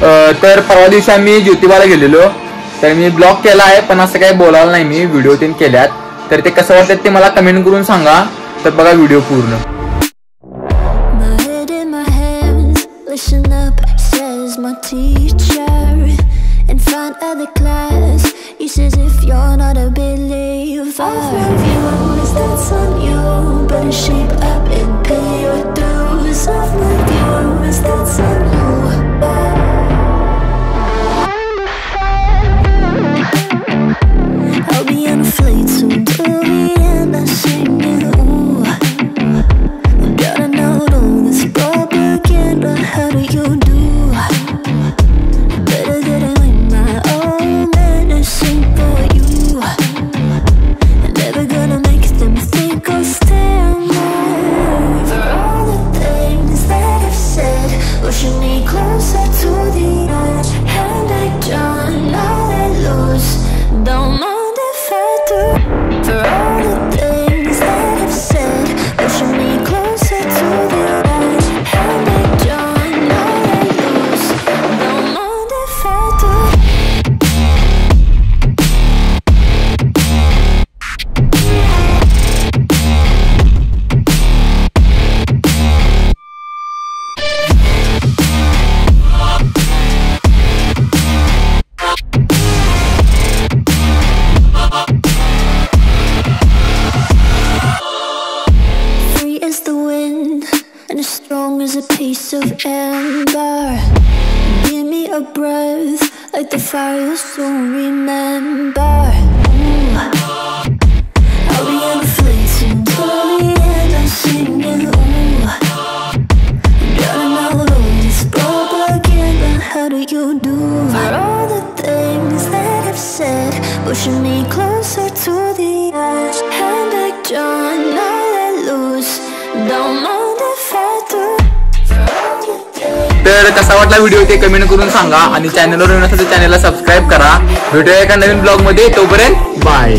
तर परवा दिवशी आम्ही ज्योतिबाला गेलेलो, तर मी ब्लॉग केला आहे पण असं काही बोलायला नाही, मी व्हिडिओ तीन केल्यात, तर ते कसं वाटतं ते मला कमेंट करून सांगा. तर बघा व्हिडिओ पूर्ण. Strong as a piece of amber. Give me a breath like the fire you'll soon remember. Ooh. I'll be on the fleeting till the end. I'm singing. Ooh. Drowning out all this propaganda. How do you do? For all the things that I've said, pushing me closer to the edge. Hand I John, now let loose. Don't mind. तर कसा वाटला video ते comment करून सांगा आणि चॅनलवर नवीन असेल तर चॅनलला सबस्क्राईब करा. भेटूया एका नवीन ब्लॉग मध्ये, तोपर्यंत बाय.